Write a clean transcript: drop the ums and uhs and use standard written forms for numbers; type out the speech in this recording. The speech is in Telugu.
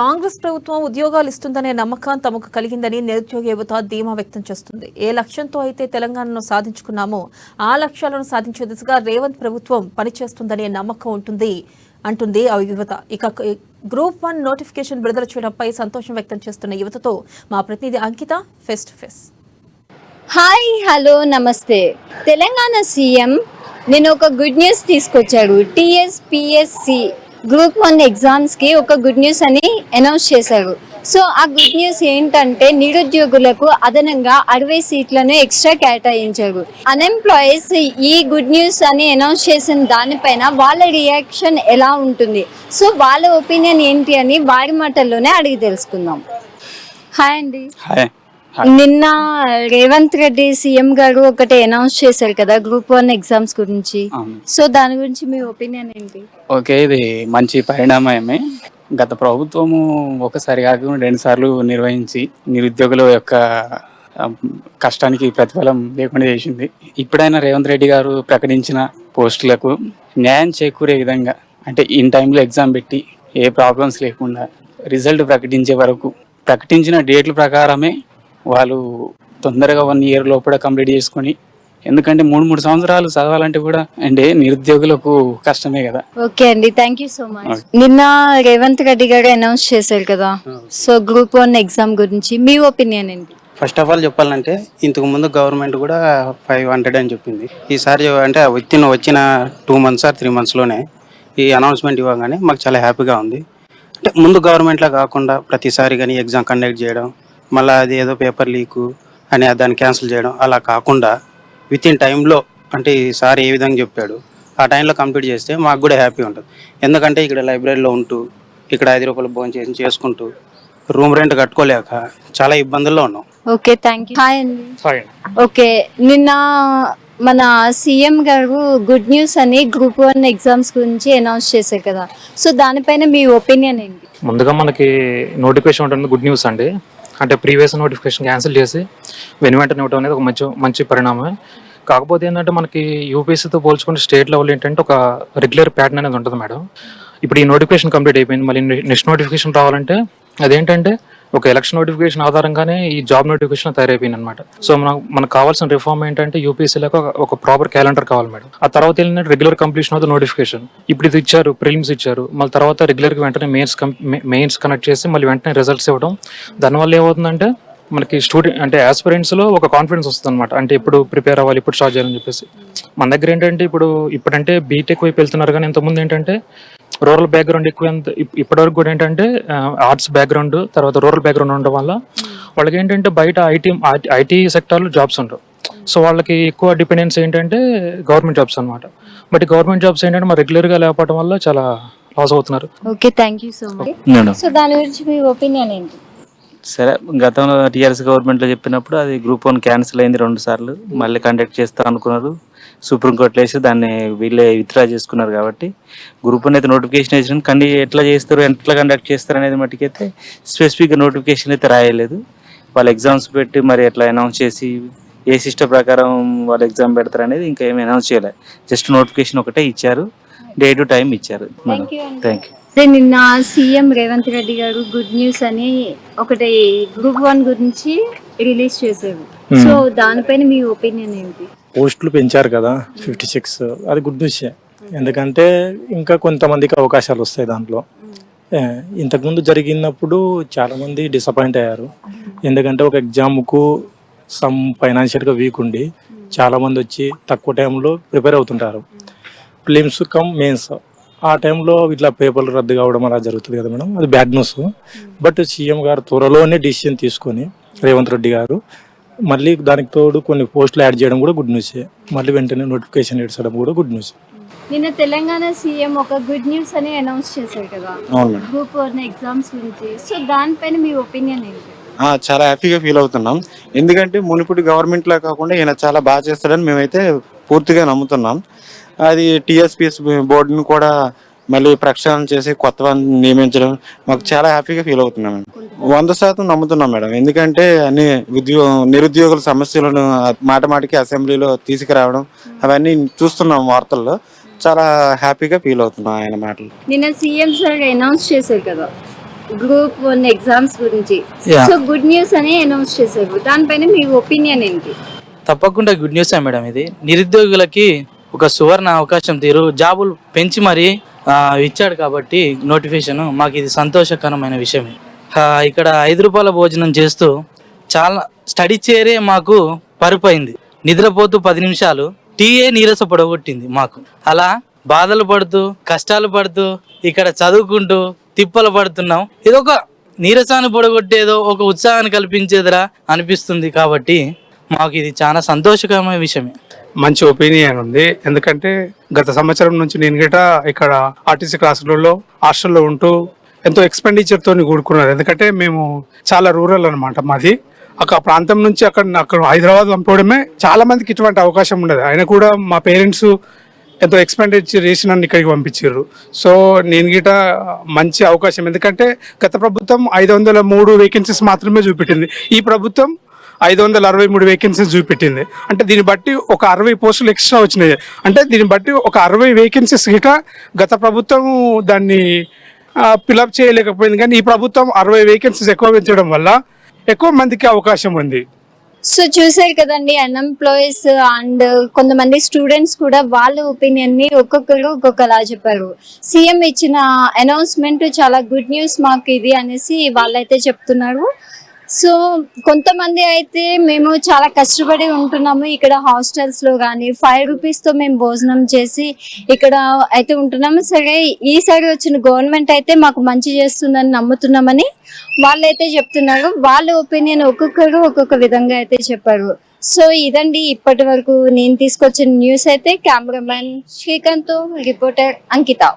కాంగ్రెస్ ప్రభుత్వం ఉద్యోగాలు ఇస్తుందనే నమ్మకం తమకు కలిగిందని నిరుద్యోగ యువత ధీమా వ్యక్తం చేస్తుంది. ఏ లక్ష్యంతో అయితే తెలంగాణను సాధించుకున్నామో ఆ లక్ష్యాలను సాధించే దిశగా రేవంత్ ప్రభుత్వం పనిచేస్తుందనే నమ్మకం అంటుంది ఆ యువత. ఇక గ్రూప్ 1 నోటిఫికేషన్ విడుదల చేయడంపై సంతోషం వ్యక్తం చేస్తున్న యువతతో మా ప్రతినిధి Ankita face to face. Hi, hello, నమస్తే. తెలంగాణ సీఎం నేను ఒక గుడ్ న్యూస్ తీసుకొచ్చాడు. టీఎస్పీఎస్సి గ్రూప్ 1 ఎగ్జామ్స్కి ఒక గుడ్ న్యూస్ అని అనౌన్స్ చేశారు. సో ఆ గుడ్ న్యూస్ ఏంటంటే నిరుద్యోగులకు అదనంగా 60 సీట్లను ఎక్స్ట్రా కేటాయించారు. అన్ఎంప్లాయీస్ ఈ గుడ్ న్యూస్ అని అనౌన్స్ చేసిన దానిపైన వాళ్ళ రియాక్షన్ ఎలా ఉంటుంది, సో వాళ్ళ ఒపీనియన్ ఏంటి అని వారి మాటల్లోనే అడిగి తెలుసుకుందాం. హాయ్ అండి. నిన్న రేవంత్ రెడ్డి సీఎం గారు ఒకటి అనౌన్స్ చేశారు కదా గ్రూప్ 1 ఎగ్జామ్స్ గురించి. సో దాని గురించి మీ ఒపీనియన్ ఏంటి? ఓకే, ఇది మంచి పరిణామమే. గత ప్రభుత్వము ఒకసారి కాకుండా 2 సార్లు నిర్వహించి నిరుద్యోగుల యొక్క కష్టానికి ప్రతిఫలం లేకుండా చేసింది. ఇప్పుడైనా రేవంత్ రెడ్డి గారు ప్రకటించిన పోస్టులకు న్యాయం చేకూరే విధంగా, అంటే ఇన్ టైంలో ఎగ్జామ్ పెట్టి ఏ ప్రాబ్లమ్స్ లేకుండా రిజల్ట్ ప్రకటించే వరకు ప్రకటించిన డేట్ల ప్రకారమే వాళ్ళు తొందరగా 1 ఇయర్ లోపల కంప్లీట్ చేసుకొని, ఎందుకంటే 3 సంవత్సరాలు చదవాలంటే కూడా అంటే నిరుద్యోగులకు కష్టమే కదా. ఓకే అండి, థ్యాంక్ యూ సో మచ్. నిన్న రేవంత్ రెడ్డి గారు అనౌన్స్ చేశారు కదా, సో గ్రూప్ 1 ఎగ్జామ్ గురించి మీ ఒపీనియన్ ఏంటి? ఫస్ట్ ఆఫ్ ఆల్ చెప్పాలంటే ఇంతకు ముందు గవర్నమెంట్ కూడా 500 అని చెప్పింది. ఈసారి అంటే వచ్చిన 2 months or 3 monthsలోనే ఈ అనౌన్స్మెంట్ ఇవ్వగానే మాకు చాలా హ్యాపీగా ఉంది. అంటే ముందు గవర్నమెంట్లో కాకుండా ప్రతిసారి కానీ ఎగ్జామ్ కండక్ట్ చేయడం, మళ్ళీ అది ఏదో పేపర్ లీకు అని దాన్ని క్యాన్సిల్ చేయడం, అలా కాకుండా విత్ ఇన్ టైంలో, అంటే ఈసారి ఏ విధంగా చెప్పాడు ఆ టైంలో కంప్లీట్ చేస్తే మాకు కూడా హ్యాపీ ఉంటుంది. ఎందుకంటే ఇక్కడ లైబ్రరీలో ఉంటూ ఇక్కడ 5 రూపాయలు భోజనం చేసుకుంటూ రూమ్ రెంట్ కట్టుకోలేక చాలా ఇబ్బందుల్లో ఉన్నాం. Okay, thank you. హాయ్ అండి. ఓకే, నిన్న మన సీఎం గారు గుడ్ న్యూస్ అని గ్రూప్ 1 ఎగ్జామ్స్ గురించి అనౌన్స్ చేశారు కదా, సో దానిపైన మీ ఒపీనియన్ ఏంటి? ముందుగా మనకి నోటిఫికేషన్ ఉంటుంది గుడ్ న్యూస్ అండి. అంటే ప్రీవియస్ నోటిఫికేషన్ క్యాన్సిల్ చేసి వెంటనే ఇవ్వడం అనేది ఒక మంచి పరిణామమే. కాకపోతే ఏంటంటే మనకి యూపీఎస్సీతో పోల్చుకుంటే స్టేట్ లెవెల్ ఏంటంటే ఒక రెగ్యులర్ ప్యాటర్న్ అనేది ఉంటుంది మేడం. ఇప్పుడు ఈ నోటిఫికేషన్ కంప్లీట్ అయిపోయింది, మళ్ళీ నెక్స్ట్ నోటిఫికేషన్ రావాలంటే అదేంటంటే ఒక ఎలక్షన్ నోటిఫికేషన్ ఆధారంగానే ఈ జాబ్ నోటిఫికేషన్ తయారైపోయింది అనమాట. సో మనకు కావాల్సిన రిఫార్మ్ ఏంటంటే యూపీఎస్సీలకు ఒక ప్రాపర్ క్యాలెండర్ కావాలి మేడం. ఆ తర్వాత వెళ్ళినట్టు regular completion of the notification. ఇప్పుడు ఇది ఇచ్చారు, ప్రిలిమ్స్ ఇచ్చారు, మళ్ళీ తర్వాత రెగ్యులర్గా వెంటనే మెయిన్స్ కనెక్ట్ చేసి మళ్ళీ వెంటనే రిజల్ట్స్ ఇవ్వడం. దానివల్ల ఏమవుతుందంటే మనకి స్టూడెంట్ అంటే ఆస్పిరెంట్స్లో ఒక కాన్ఫిడెన్స్ వస్తుంది అనమాట. అంటే ఇప్పుడు ప్రిపేర్ అవ్వాలి, ఇప్పుడు స్టార్ట్ చేయాలని చెప్పేసి. మన దగ్గర ఏంటంటే ఇప్పుడంటే బీటెక్ వైపు వెళ్తున్నారు, కానీ ఇంతకుముందు ఏంటంటే రూరల్ బ్యాక్గ్రౌండ్ ఎక్కువ. ఇప్పటివరకు కూడా ఏంటంటే ఆర్ట్స్ బ్యాక్గ్రౌండ్, తర్వాత రూరల్ బ్యాక్గ్రౌండ్ ఉండడం వల్ల వాళ్ళకి ఏంటంటే బయట ఐటీ సెక్టార్లో జాబ్స్ ఉండవు. సో వాళ్ళకి ఎక్కువ డిపెండెన్స్ ఏంటంటే గవర్నమెంట్ జాబ్స్ అనమాట. బట్ గవర్నమెంట్ జాబ్స్ ఏంటంటే మరి రెగ్యులర్గా లేకపోవడం వల్ల చాలా లాస్ అవుతున్నారు. Okay, thank you so much. So దాని గురించి మీ ఒపీనియన్ ఏంటి? సరే, గతంలో టీఆర్ఎస్ గవర్నమెంట్లో చెప్పినప్పుడు అది గ్రూప్ 1 క్యాన్సిల్ అయింది 2 సార్లు. మళ్ళీ కండక్ట్ చేస్తారు అనుకున్నారు, సుప్రీంకోర్టులో వేసి దాన్ని వీళ్ళే విత్డ్రా చేసుకున్నారు. కాబట్టి గ్రూప్ 1 అయితే నోటిఫికేషన్ వేసిన, కానీ ఎట్లా చేస్తారు, ఎట్లా కండక్ట్ చేస్తారు అనేది మట్టుకైతే స్పెసిఫిక్గా నోటిఫికేషన్ అయితే రాయలేదు. వాళ్ళు ఎగ్జామ్స్ పెట్టి మరి ఎట్లా అనౌన్స్ చేసి ఏ సిస్టమ్ ప్రకారం వాళ్ళు ఎగ్జామ్ పెడతారు అనేది ఇంకా ఏమి అనౌన్స్ చేయలేదు. జస్ట్ నోటిఫికేషన్ ఒకటే ఇచ్చారు, డే టు టైం ఇచ్చారు. Thank you. నిన్న సీఎం రేవంత్ రెడ్డి గారు గుడ్ న్యూస్ అని ఒకటి గ్రూప్ 1 గురించి రిలీజ్ చేశారు. సో దానిపైన మీ ఒపీనియన్ ఏంటి? పోస్టులు పెంచారు కదా 56, అది గుడ్ న్యూస్. ఎందుకంటే ఇంకా కొంతమందికి అవకాశాలు వస్తాయి దాంట్లో. ఇంతకుముందు జరిగినప్పుడు చాలామంది డిసప్పాయింట్ అయ్యారు. ఎందుకంటే ఒక ఎగ్జామ్కు సమ్ ఫైనాన్షియల్గా వీక్ ఉండి చాలామంది వచ్చి తక్కువ టైంలో ప్రిపేర్ అవుతుంటారు. ప్రిలిమ్స్ కమ్ మెయిన్స్ ఆ టైంలో ఇట్లా పేపర్లు రద్దు కావడం అలా జరుగుతుంది కదా మేడం, అది బ్యాడ్ న్యూస్. బట్ సీఎం గారు త్వరలోనే డిసిషన్ తీసుకొని రేవంత్ రెడ్డి గారు మళ్ళీ దానికి తోడు కొన్ని పోస్టులు యాడ్ చేయడం కూడా గుడ్ న్యూసే. మళ్ళీ వెంటనే నోటిఫికేషన్ ఇచ్చడం కూడా గుడ్ న్యూస్. నిన్న తెలంగాణ సీఎం ఒక గుడ్ న్యూస్ అని అనౌన్స్ చేశారు కదా గ్రూప్ 1 ఎగ్జామ్స్ గురించి, సో దానిపైన మీ ఒపీనియన్ ఏంటి? చాలా హ్యాపీగా ఫీల్ అవుతున్నాం. ఎందుకంటే మునుపటి గవర్నమెంట్లో కాకుండా ఈయన చాలా బాగా చేస్తాడని మేమైతే పూర్తిగా నమ్ముతున్నాం. అది టీఎస్పీఎస్ బోర్డుని కూడా మళ్ళీ ప్రక్షాళన చేసి కొత్త వాళ్ళని నియమించడం మాకు చాలా హ్యాపీగా ఫీల్ అవుతున్నాం. 100% నమ్ముతున్నాం మేడం. ఎందుకంటే అన్ని నిరుద్యోగుల సమస్యలను మాటికి అసెంబ్లీలో తీసుకురావడం అవన్నీ చూస్తున్నాం వార్తల్లో. చాలా హ్యాపీగా ఫీల్ అవుతున్నాం ఆయన మాటలు. నిన్న సీఎం సార్ అనౌన్స్ చేశారు కదా గ్రూప్ 1 ఎగ్జామ్స్ గురించి. Yeah. సో గుడ్ న్యూస్ అని అనౌన్స్ చేశారు, దానిపైన మీ ఒపీనియన్ ఏంటి? తప్పకుండా గుడ్ న్యూసే మేడం. ఇది నిరుద్యోగులకి ఒక సువర్ణ అవకాశం తీరు జాబులు పెంచి మరీ ఇచ్చాడు కాబట్టి నోటిఫికేషన్ మాకు ఇది సంతోషకరమైన విషయమే. ఇక్కడ 5 రూపాయల భోజనం చేస్తూ చాలా స్టడీ చేరే మాకు పరుపైంది. నిద్రపోతూ 10 నిమిషాలు టీఏ నీరస పడగొట్టింది మాకు. అలా బాధలు పడుతూ కష్టాలు పడుతూ ఇక్కడ చదువుకుంటూ తిప్పలు పడుతున్నాం. ఇదొక నీరసాన్ని పొడగొట్టేదో ఒక ఉత్సాహాన్ని కల్పించేదిరా అనిపిస్తుంది. కాబట్టి మాకు ఇది చాలా సంతోషకరమైన విషయమే. మంచి ఒపీనియన్ ఉంది. ఎందుకంటే గత సంవత్సరం నుంచి నేను గిట ఇక్కడ ఆర్టీసీ క్లాసులలో హాస్టల్లో ఉంటూ ఎంతో ఎక్స్పెండిచర్ తోని కూడుకున్నారు. ఎందుకంటే మేము చాలా రూరల్ అన్నమాట మాది. ఆ ప్రాంతం నుంచి అక్కడ హైదరాబాద్ పంపడమే చాలా మందికి ఇటువంటి అవకాశం ఉండదు. అయినా కూడా మా పేరెంట్స్ ఎంతో ఎక్స్పెండిచర్ చేసి నన్ను ఇక్కడికి పంపించారు. సో నేను గిట మంచి అవకాశం. ఎందుకంటే గత ప్రభుత్వం 503 వేకెన్సీస్ మాత్రమే చూపెట్టింది. ఈ ప్రభుత్వం 563 వేకెన్సీస్ చూపెట్టింది. అంటే దీన్ని బట్టి ఒక 60 పోస్టులు ఎక్స్ట్రా వచ్చినాయి. అంటే దీన్ని బట్టి ఒక 60 వేకెన్సీస్ గిట గత ప్రభుత్వం దాన్ని ఫిలప్ చేయలేకపోయింది. కానీ ఈ ప్రభుత్వం 60 వేకెన్సీస్ ఎక్కువ పెంచడం వల్ల ఎక్కువ మందికి అవకాశం ఉంది. సో చూసారు కదండి, అన్ఎంప్లాయీస్ అండ్ కొంతమంది స్టూడెంట్స్ కూడా వాళ్ళ ఒపీనియన్ ని ఒక్కొక్కరు ఒక్కొక్కలా చెప్పారు. సీఎం ఇచ్చిన అనౌన్స్మెంట్ చాలా గుడ్ న్యూస్ మాకు ఇది అనేసి వాళ్ళైతే చెప్తున్నారు. సో కొంతమంది అయితే మేము చాలా కష్టపడి ఉంటున్నాము ఇక్కడ హాస్టల్స్ లో కానీ 5 రూపీస్తో మేము భోజనం చేసి ఇక్కడ అయితే ఉంటున్నాము. సరే ఈసారి వచ్చిన గవర్నమెంట్ అయితే మాకు మంచి చేస్తుందని నమ్ముతున్నామని వాళ్ళైతే చెప్తున్నారు. వాళ్ళ ఒపీనియన్ ఒక్కొక్కరు ఒక్కొక్క విధంగా అయితే చెప్పారు. సో ఇదండి ఇప్పటి వరకు నేను తీసుకొచ్చిన న్యూస్. అయితే కెమెరామెన్ శ్రీకాంత్, రిపోర్టర్ అంకిత.